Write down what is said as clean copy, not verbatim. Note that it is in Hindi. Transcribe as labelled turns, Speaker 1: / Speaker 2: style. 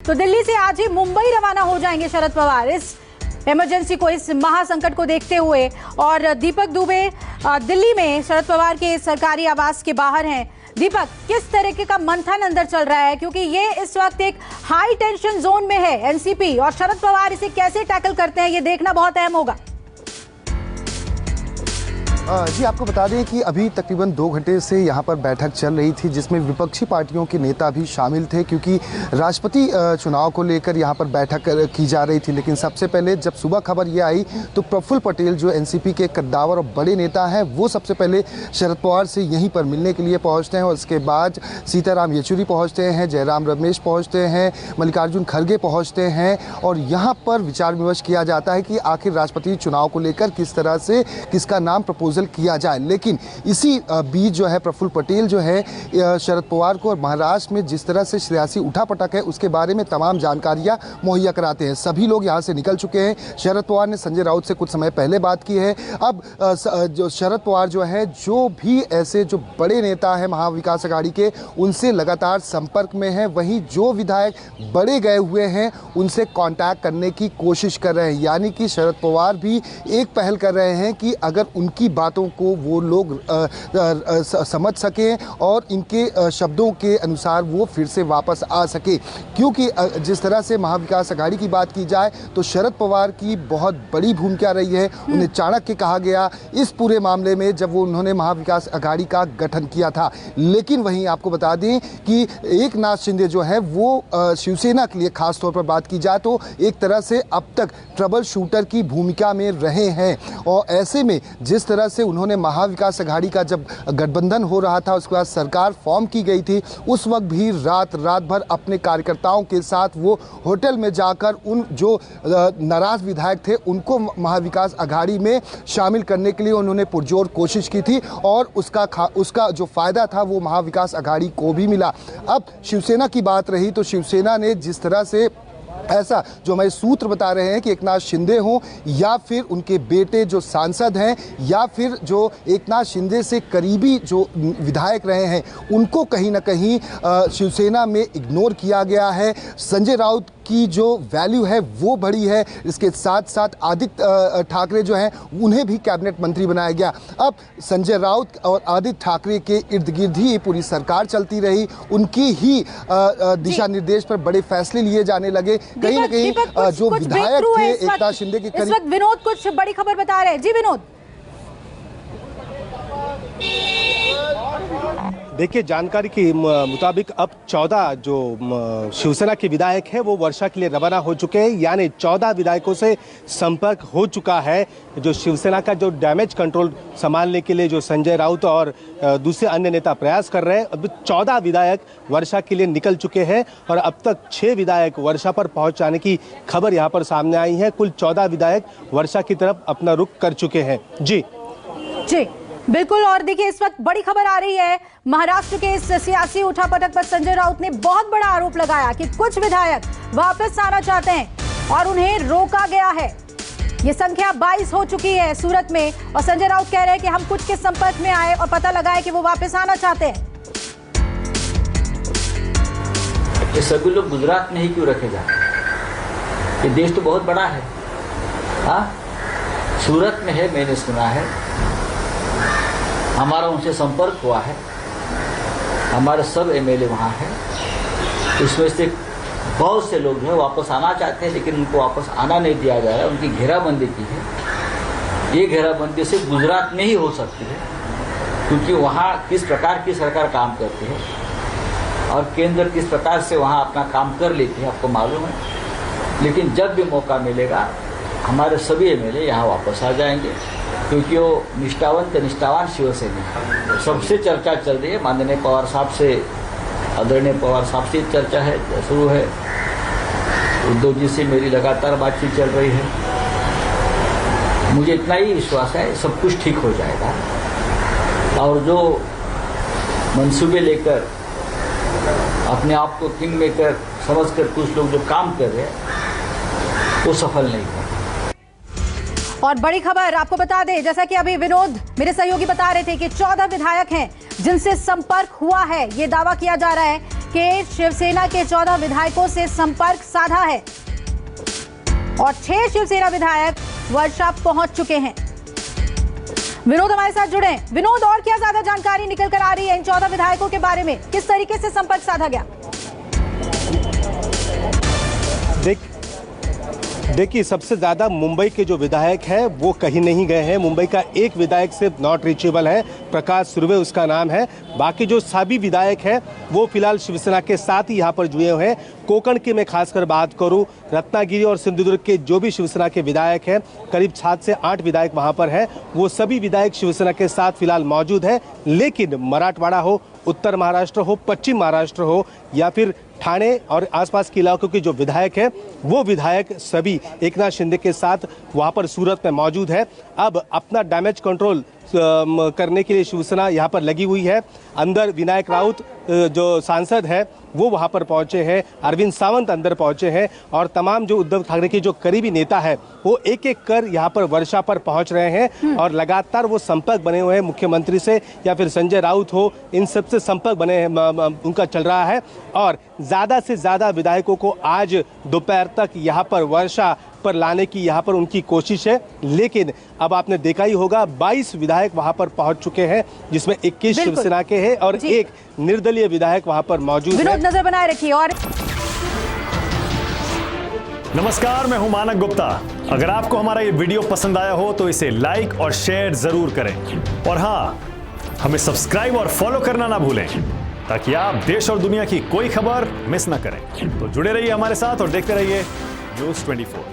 Speaker 1: तो दिल्ली से आज ही मुंबई रवाना हो जाएंगे शरद पवार इस इमरजेंसी को, इस महासंकट को देखते हुए। और दीपक दुबे दिल्ली में शरद पवार के सरकारी आवास के बाहर हैं। दीपक, किस तरीके का मंथन अंदर चल रहा है, क्योंकि ये इस वक्त एक हाई टेंशन जोन में है एनसीपी, और शरद पवार इसे कैसे टैकल करते हैं ये देखना बहुत अहम होगा।
Speaker 2: जी, आपको बता दें कि अभी तकरीबन 2 घंटे से यहाँ पर बैठक चल रही थी, जिसमें विपक्षी पार्टियों के नेता भी शामिल थे, क्योंकि राष्ट्रपति चुनाव को लेकर यहाँ पर बैठक की जा रही थी। लेकिन सबसे पहले जब सुबह खबर ये आई तो प्रफुल्ल पटेल, जो एनसीपी के कद्दावर और बड़े नेता हैं, वो सबसे पहले शरद पवार से यहीं पर मिलने के लिए पहुँचते हैं। और उसके बाद सीताराम येचुरी पहुँचते हैं, जयराम रमेश पहुँचते हैं, मल्लिकार्जुन खड़गे पहुँचते हैं, और यहाँ पर विचार विमर्श किया जाता है कि आखिर राष्ट्रपति चुनाव को लेकर किस तरह से किसका नाम प्रपोजल किया जाए। लेकिन इसी बीच जो है प्रफुल्ल पटेल जो है शरद पवार को महाराष्ट्र में जिस तरह से सियासी उठापटक है उसके बारे में तमाम जानकारियां मुहैया कराते हैं। सभी लोग यहां से निकल चुके हैं। शरद पवार ने संजय राउत से कुछ समय पहले बात की है। अब जो शरद पवार जो है, जो भी ऐसे जो बड़े नेता हैं महाविकास अघाड़ी के, उनसे लगातार संपर्क में है। वहीं जो विधायक बड़े गए हुए हैं उनसे कांटेक्ट करने की कोशिश कर रहे हैं। यानी कि शरद पवार भी एक पहल कर रहे हैं कि अगर उनकी बातों को वो लोग समझ सकें और इनके शब्दों के अनुसार वो फिर से वापस आ सके। क्योंकि जिस तरह से महाविकास अघाड़ी की बात की जाए तो शरद पवार की बहुत बड़ी भूमिका रही है। उन्हें चाणक्य कहा गया इस पूरे मामले में, जब वो उन्होंने महाविकास अघाड़ी का गठन किया था। लेकिन वहीं आपको बता दें कि एकनाथ शिंदे जो है वो शिवसेना के लिए खास तौर पर बात की जाए तो एक तरह से अब तक ट्रबल शूटर की भूमिका में रहे हैं। और ऐसे में जिस तरह से उन्होंने महाविकास अघाड़ी का जब गठबंधन हो रहा था, उसके बाद सरकार फॉर्म की गई थी, उस वक्त भी रात भर अपने कार्यकर्ताओं के साथ वो होटल में जाकर उन जो नाराज विधायक थे उनको महाविकास अघाड़ी में शामिल करने के लिए उन्होंने पुरजोर कोशिश की थी, और उसका जो फायदा था वो महाविकास अघाड़ी को भी मिला। अब शिवसेना की बात रही तो शिवसेना ने जिस तरह से ऐसा जो हमारे सूत्र बता रहे हैं कि एकनाथ शिंदे हों या फिर उनके बेटे जो सांसद हैं या फिर जो एकनाथ शिंदे से करीबी जो विधायक रहे हैं, उनको कहीं ना कहीं शिवसेना में इग्नोर किया गया है। संजय राउत की जो वैल्यू है वो बढ़ी है। इसके साथ साथ आदित्य ठाकरे जो हैं उन्हें भी कैबिनेट मंत्री बनाया गया। अब संजय राउत और आदित्य ठाकरे के इर्द गिर्द ही पूरी सरकार चलती रही, उनकी ही दिशा निर्देश पर बड़े फैसले लिए जाने लगे। कहीं ना कहीं जो विधायक थे एकनाथ शिंदे के
Speaker 1: इस वक्त विनोद कुछ बड़ी खबर बता रहे हैं। जी विनोद।
Speaker 3: देखिए, जानकारी के मुताबिक अब 14 जो शिवसेना के विधायक हैं वो वर्षा के लिए रवाना हो चुके हैं। यानी 14 विधायकों से संपर्क हो चुका है। जो शिवसेना का जो डैमेज कंट्रोल संभालने के लिए जो संजय राउत और दूसरे अन्य नेता प्रयास कर रहे हैं, अब 14 विधायक वर्षा के लिए निकल चुके हैं और अब तक 6 विधायक वर्षा पर पहुंच जाने की खबर यहाँ पर सामने आई है। कुल 14 विधायक वर्षा की तरफ अपना रुख कर चुके हैं। जी
Speaker 1: बिल्कुल। और देखिए, इस वक्त बड़ी खबर आ रही है महाराष्ट्र के इस सियासी उठापटक पर। संजय राउत ने बहुत बड़ा आरोप लगाया कि कुछ विधायक वापस आना चाहते हैं और उन्हें रोका गया है। ये संख्या 22 हो चुकी है सूरत में, और संजय राउत कह रहे हैं कि हम कुछ के संपर्क में आए और पता लगाए कि वो वापस आना चाहते हैं।
Speaker 4: ये सभी लोग गुजरात में ही क्यों रखे जाते? ये देश तो बहुत बड़ा है। हाँ, सूरत में है, मैंने सुना है, हमारा उनसे संपर्क हुआ है, हमारे सब एमएलए वहाँ हैं। उसमें से बहुत से लोग जो है वापस आना चाहते हैं, लेकिन उनको वापस आना नहीं दिया जा रहा है। उनकी घेराबंदी की है। ये घेराबंदी सिर्फ गुजरात में ही हो सकती है, क्योंकि वहाँ किस प्रकार की सरकार काम करती है और केंद्र किस प्रकार से वहाँ अपना काम कर लेती है, आपको मालूम है। लेकिन जब भी मौका मिलेगा हमारे सभी एमएलए यहाँ वापस आ जाएंगे, क्योंकि वो निष्ठावान शिवसैनिक। सबसे चर्चा चल रही है, माननीय पवार साहब से, आदरणीय पवार साहब से चर्चा है, शुरू है। उद्धव जी से मेरी लगातार बातचीत चल रही है। मुझे इतना ही विश्वास है सब कुछ ठीक हो जाएगा, और जो मंसूबे लेकर अपने आप को किंग मेकर समझकर कुछ लोग जो काम कर रहे हैं वो सफल नहीं है।
Speaker 1: और बड़ी खबर आपको बता दें, जैसा कि अभी विनोद मेरे सहयोगी बता रहे थे कि 14 विधायक हैं जिनसे संपर्क हुआ है। ये दावा किया जा रहा है के शिवसेना के 14 विधायकों से संपर्क साधा है और 6 शिवसेना विधायक वर्षा पहुंच चुके हैं। विनोद हमारे साथ जुड़े हैं। विनोद, और क्या ज्यादा जानकारी निकल कर आ रही है इन 14 विधायकों के बारे में? किस तरीके से संपर्क साधा गया?
Speaker 3: देखिए, सबसे ज़्यादा मुंबई के जो विधायक हैं वो कहीं नहीं गए हैं। मुंबई का एक विधायक सिर्फ नॉट रीचेबल है, प्रकाश सुर्वे उसका नाम है। बाकी जो सभी विधायक हैं वो फिलहाल शिवसेना के साथ ही यहाँ पर जुड़े हुए हैं। कोंकण की मैं खासकर बात करूँ, रत्नागिरी और सिंधुदुर्ग के जो भी शिवसेना के विधायक हैं, करीब 7 से 8 विधायक वहाँ पर हैं, वो सभी विधायक शिवसेना के साथ फिलहाल मौजूद हैं। लेकिन मराठवाड़ा हो, उत्तर महाराष्ट्र हो, पश्चिम महाराष्ट्र हो या फिर ठाणे और आसपास के इलाकों के जो विधायक हैं वो विधायक सभी एकनाथ शिंदे के साथ वहां पर सूरत में मौजूद है। अब अपना डैमेज कंट्रोल करने के लिए शिवसेना यहाँ पर लगी हुई है। अंदर विनायक राउत जो सांसद है वो वहाँ पर पहुँचे हैं, अरविंद सावंत अंदर पहुँचे हैं और तमाम जो उद्धव ठाकरे के जो करीबी नेता है वो एक एक कर यहाँ पर वर्षा पर पहुँच रहे हैं और लगातार वो संपर्क बने हुए हैं मुख्यमंत्री से या फिर संजय राउत हो, इन सबसे संपर्क बने उनका चल रहा है। और ज़्यादा से ज़्यादा विधायकों को आज दोपहर तक यहाँ पर वर्षा पर लाने की यहाँ पर उनकी कोशिश है। लेकिन अब आपने देखा ही होगा 22 विधायक वहाँ पर पहुँच चुके हैं, जिसमें 21 शिवसेना के हैं और एक निर्दलीय विधायक वहाँ पर मौजूद है।
Speaker 1: विनोद, नजर बनाए रखिए। और
Speaker 5: नमस्कार, मैं हूं मानक गुप्ता। अगर आपको हमारा ये वीडियो पसंद आया हो तो इसे लाइक और शेयर जरूर करें और हाँ, हमें सब्सक्राइब और फॉलो करना ना भूलें ताकि आप देश और दुनिया की कोई खबर मिस ना करें। तो जुड़े रहिए हमारे साथ और देखते रहिए न्यूज़ 24।